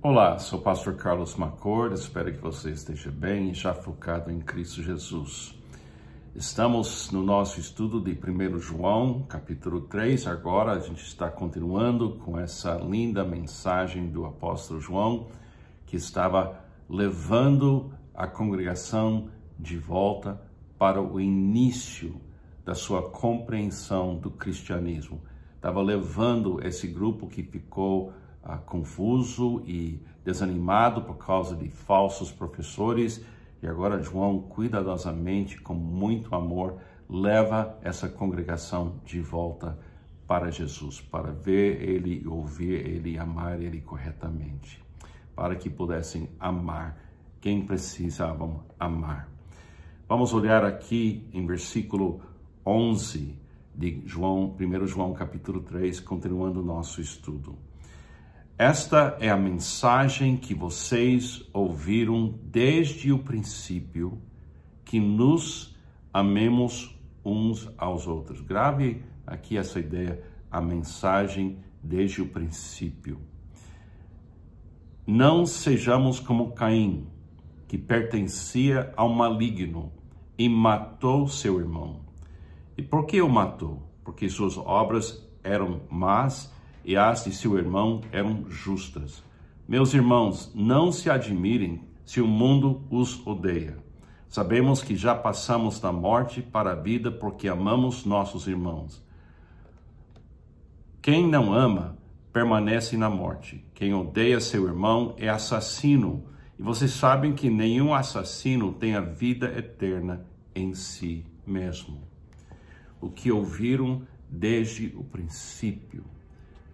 Olá, sou o pastor Carlos Macord, espero que você esteja bem e já focado em Cristo Jesus. Estamos no nosso estudo de 1 João, capítulo 3, agora a gente está continuando com essa linda mensagem do apóstolo João, que estava levando a congregação de volta para o início da sua compreensão do cristianismo. Estava levando esse grupo que ficou confuso e desanimado por causa de falsos professores, e agora João, cuidadosamente, com muito amor, leva essa congregação de volta para Jesus, para ver ele, ouvir ele e amar ele corretamente, para que pudessem amar quem precisavam amar. Vamos olhar aqui em versículo 11 de João, 1 João capítulo 3, continuando o nosso estudo. Esta é a mensagem que vocês ouviram desde o princípio, que nos amemos uns aos outros. Grave aqui essa ideia, a mensagem desde o princípio. Não sejamos como Caim, que pertencia ao maligno e matou seu irmão. E por que o matou? Porque suas obras eram más e as de seu irmão eram justas. Meus irmãos, não se admirem se o mundo os odeia. Sabemos que já passamos da morte para a vida porque amamos nossos irmãos. Quem não ama permanece na morte. Quem odeia seu irmão é assassino. E vocês sabem que nenhum assassino tem a vida eterna em si mesmo. O que ouviram desde o princípio.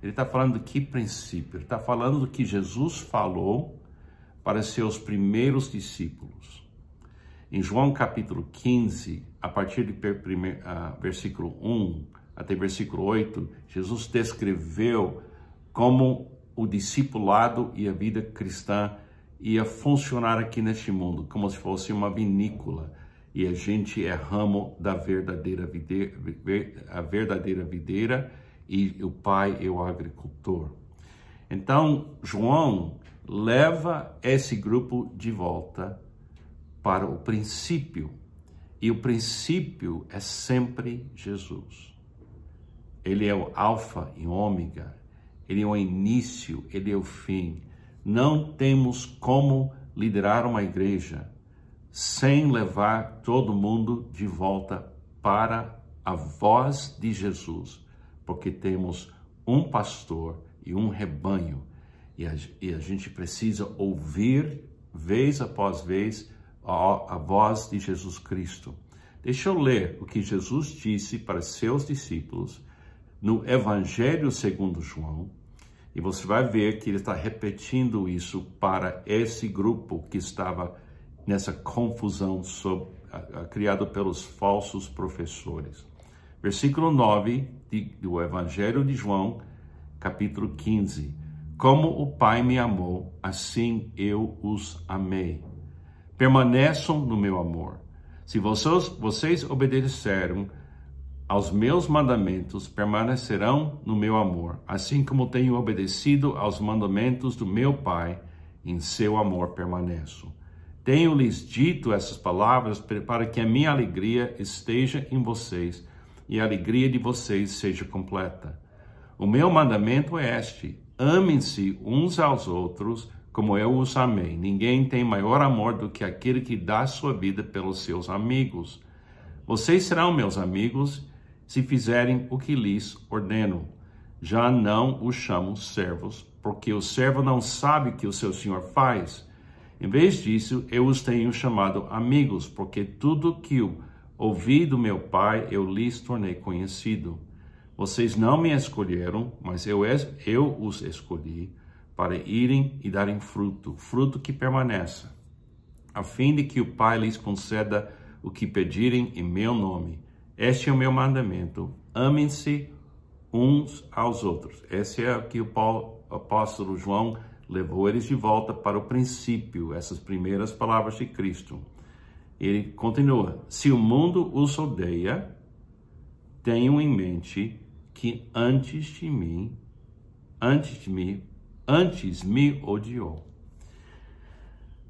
Ele está falando de que princípio? Ele está falando do que Jesus falou para seus primeiros discípulos. Em João capítulo 15, a partir de versículo 1 até versículo 8, Jesus descreveu como o discipulado e a vida cristã ia funcionar aqui neste mundo, como se fosse uma vinícola, e a gente é ramo da verdadeira videira, e o Pai é o agricultor. Então, João leva esse grupo de volta para o princípio. E o princípio é sempre Jesus. Ele é o alfa e ômega. Ele é o início, ele é o fim. Não temos como liderar uma igreja sem levar todo mundo de volta para a voz de Jesus. Porque temos um pastor e um rebanho, e a gente precisa ouvir, vez após vez, a voz de Jesus Cristo. Deixa eu ler o que Jesus disse para seus discípulos no Evangelho segundo João, e você vai ver que ele está repetindo isso para esse grupo que estava nessa confusão criada pelos falsos professores. Versículo 9 do Evangelho de João, capítulo 15. Como o Pai me amou, assim eu os amei. Permaneçam no meu amor. Se vocês obedecerem aos meus mandamentos, permanecerão no meu amor, assim como tenho obedecido aos mandamentos do meu Pai, em seu amor permaneço. Tenho-lhes dito essas palavras para que a minha alegria esteja em vocês, e a alegria de vocês seja completa. O meu mandamento é este: amem-se uns aos outros como eu os amei. Ninguém tem maior amor do que aquele que dá sua vida pelos seus amigos. Vocês serão meus amigos se fizerem o que lhes ordeno. Já não os chamo servos, porque o servo não sabe o que o seu senhor faz. Em vez disso, eu os tenho chamado amigos, porque tudo que ouvi do meu Pai, eu lhes tornei conhecido. Vocês não me escolheram, mas eu os escolhi para irem e darem fruto, fruto que permaneça, a fim de que o Pai lhes conceda o que pedirem em meu nome. Este é o meu mandamento: amem-se uns aos outros. Esse é o que o apóstolo João levou eles de volta para o princípio, essas primeiras palavras de Cristo. Ele continua: se o mundo os odeia, tenham em mente que antes de mim, antes me odiou.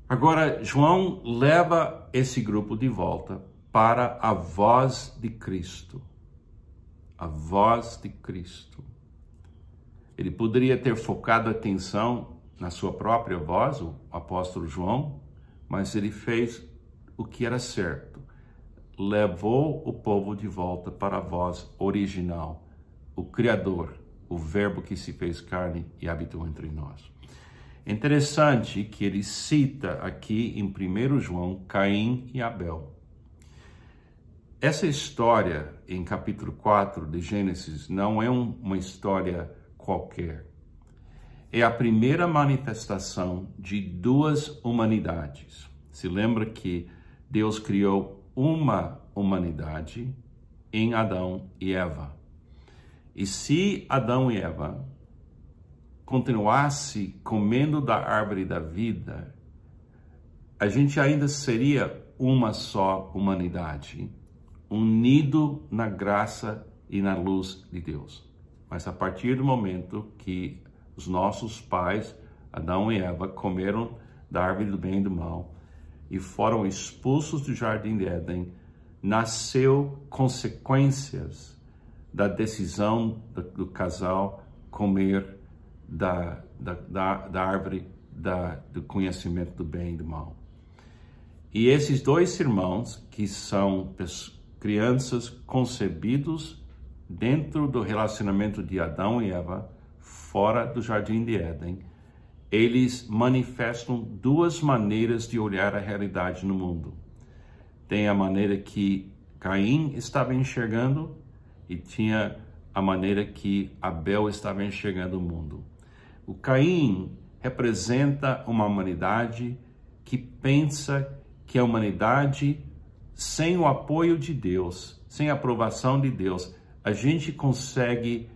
Agora, João leva esse grupo de volta para a voz de Cristo. A voz de Cristo. Ele poderia ter focado a atenção na sua própria voz, o apóstolo João, mas ele fez o que era certo. Levou o povo de volta para a voz original, o Criador, o Verbo que se fez carne e habitou entre nós. É interessante que ele cita aqui em 1 João Caim e Abel. Essa história em capítulo 4 de Gênesis não é uma história qualquer. É a primeira manifestação de duas humanidades. Se lembra que Deus criou uma humanidade em Adão e Eva. E se Adão e Eva continuasse comendo da árvore da vida, a gente ainda seria uma só humanidade, unido na graça e na luz de Deus. Mas a partir do momento que os nossos pais, Adão e Eva, comeram da árvore do bem e do mal e foram expulsos do jardim de Éden, nasceu consequências da decisão do casal comer da árvore do conhecimento do bem e do mal. E esses dois irmãos, que são crianças concebidos dentro do relacionamento de Adão e Eva, fora do jardim de Éden, eles manifestam duas maneiras de olhar a realidade no mundo. Tem a maneira que Caim estava enxergando e tinha a maneira que Abel estava enxergando o mundo. O Caim representa uma humanidade que pensa que a humanidade, sem o apoio de Deus, sem a aprovação de Deus, a gente consegue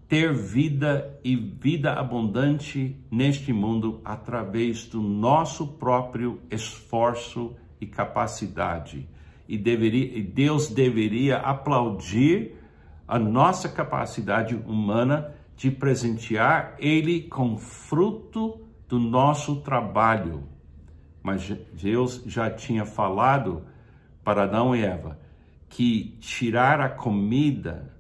ter vida e vida abundante neste mundo através do nosso próprio esforço e capacidade. E Deus deveria aplaudir a nossa capacidade humana de presentear Ele com fruto do nosso trabalho. Mas Deus já tinha falado para Adão e Eva que tirar a comida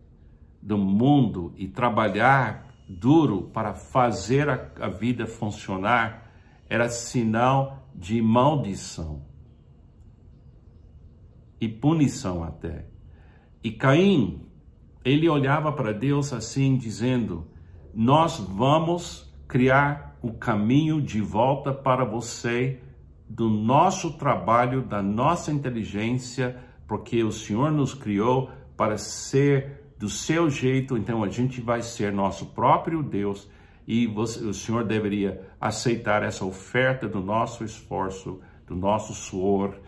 do mundo e trabalhar duro para fazer a vida funcionar era sinal de maldição e punição até. E Caim, ele olhava para Deus assim, dizendo: nós vamos criar o caminho de volta para você, do nosso trabalho, da nossa inteligência, porque o Senhor nos criou para ser do seu jeito, então a gente vai ser nosso próprio Deus, e o Senhor deveria aceitar essa oferta do nosso esforço, do nosso suor,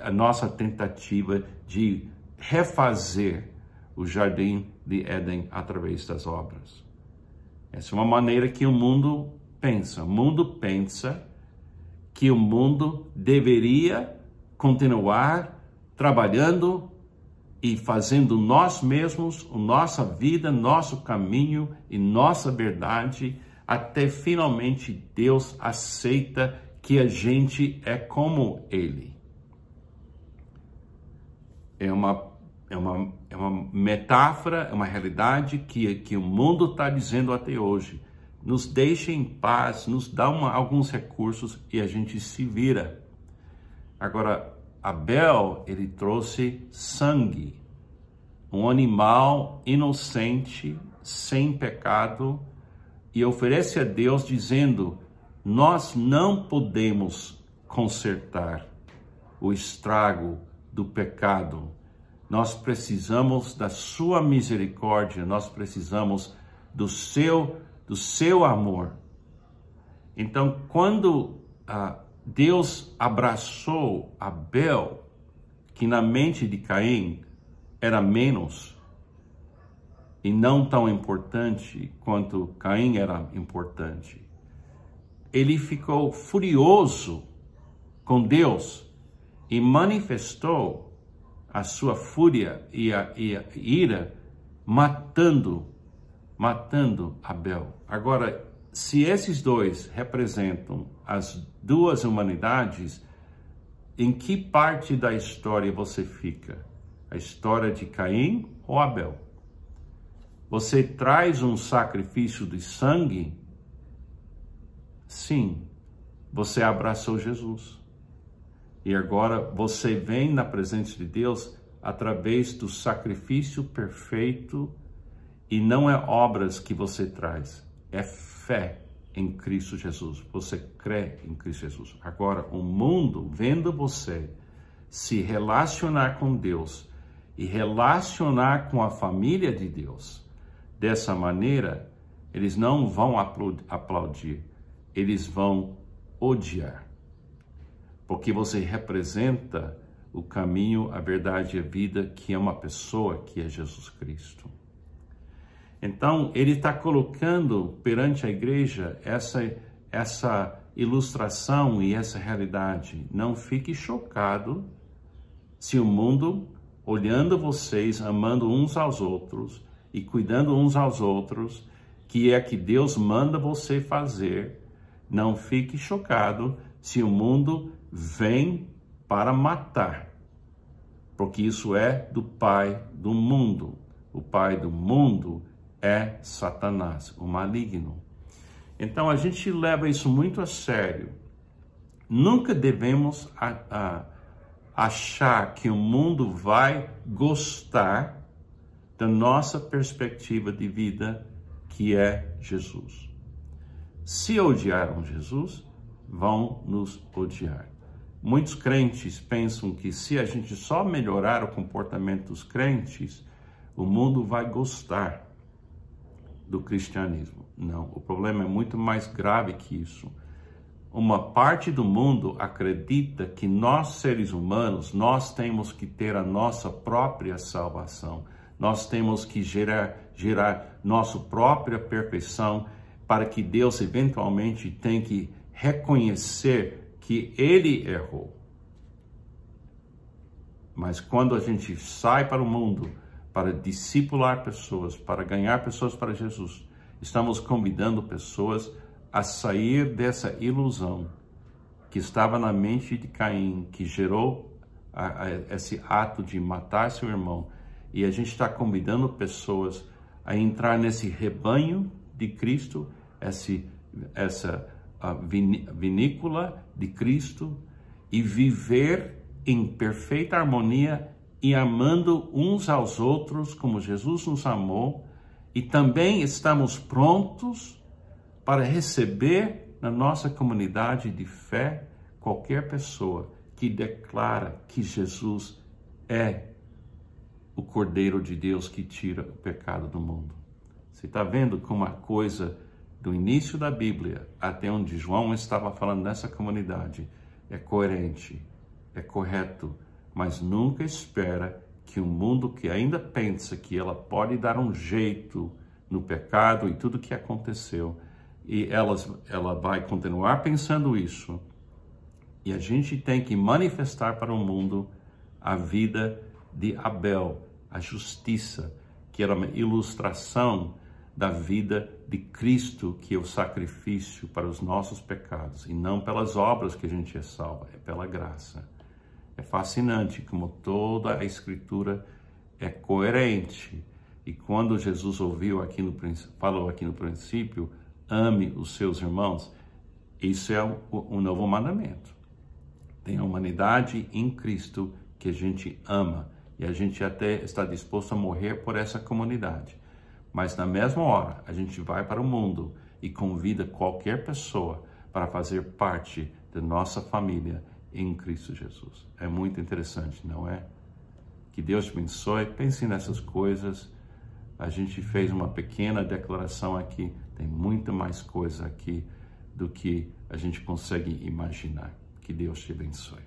a nossa tentativa de refazer o jardim de Éden através das obras. Essa é uma maneira que o mundo pensa. O mundo pensa que o mundo deveria continuar trabalhando e fazendo nós mesmos, a nossa vida, nosso caminho e nossa verdade, até finalmente Deus aceita que a gente é como Ele. É uma metáfora, é uma realidade que o mundo está dizendo até hoje. Nos deixa em paz, nos dá alguns recursos e a gente se vira. Agora, Abel, ele trouxe sangue, um animal inocente, sem pecado, e oferece a Deus dizendo: nós não podemos consertar o estrago do pecado. Nós precisamos da sua misericórdia, nós precisamos do seu amor. Então, quando Deus abraçou Abel, que na mente de Caim era menos e não tão importante quanto Caim era importante, ele ficou furioso com Deus e manifestou a sua fúria e a ira matando Abel. Agora, se esses dois representam as duas humanidades, em que parte da história você fica? A história de Caim ou Abel? Você traz um sacrifício de sangue? Sim, você abraçou Jesus. E agora você vem na presença de Deus através do sacrifício perfeito, e não é obras que você traz, é fé em Cristo Jesus. Você crê em Cristo Jesus. Agora, o mundo, vendo você se relacionar com Deus e relacionar com a família de Deus dessa maneira, eles não vão aplaudir, eles vão odiar. Porque você representa o caminho, a verdade e a vida, que é uma pessoa, que é Jesus Cristo. Então, ele está colocando perante a igreja essa ilustração e essa realidade. Não fique chocado se o mundo, olhando vocês, amando uns aos outros e cuidando uns aos outros, que é que Deus manda você fazer. Não fique chocado se o mundo vem para matar, porque isso é do pai do mundo. O pai do mundo é Satanás, o maligno. Então a gente leva isso muito a sério. Nunca devemos achar que o mundo vai gostar da nossa perspectiva de vida, que é Jesus. Se odiaram Jesus, vão nos odiar. Muitos crentes pensam que se a gente só melhorar o comportamento dos crentes, o mundo vai gostar do cristianismo. Não, o problema é muito mais grave que isso. Uma parte do mundo acredita que nós, seres humanos, nós temos que ter a nossa própria salvação. Nós temos que gerar nossa própria perfeição, para que Deus eventualmente tenha que reconhecer que ele errou. Mas quando a gente sai para o mundo para discipular pessoas, para ganhar pessoas para Jesus, estamos convidando pessoas a sair dessa ilusão que estava na mente de Caim, que gerou esse ato de matar seu irmão. E a gente está convidando pessoas a entrar nesse rebanho de Cristo, essa vinícola de Cristo, e viver em perfeita harmonia e amando uns aos outros como Jesus nos amou, e também estamos prontos para receber na nossa comunidade de fé qualquer pessoa que declara que Jesus é o Cordeiro de Deus que tira o pecado do mundo. Você está vendo como a coisa do início da Bíblia até onde João estava falando nessa comunidade é coerente, é correto, mas nunca espera que o mundo que ainda pensa que ela pode dar um jeito no pecado e tudo que aconteceu, e ela vai continuar pensando isso, e a gente tem que manifestar para o mundo a vida de Abel, a justiça, que era uma ilustração da vida de Cristo, que é o sacrifício para os nossos pecados, e não pelas obras que a gente é salvo, é pela graça. É fascinante como toda a Escritura é coerente. E quando Jesus falou aqui no princípio, ame os seus irmãos, isso é um novo mandamento. Tem a humanidade em Cristo que a gente ama, e a gente até está disposto a morrer por essa comunidade. Mas na mesma hora, a gente vai para o mundo e convida qualquer pessoa para fazer parte da nossa família em Cristo Jesus. É muito interessante, não é? Que Deus te abençoe. Pense nessas coisas. A gente fez uma pequena declaração aqui. Tem muito mais coisa aqui do que a gente consegue imaginar. Que Deus te abençoe.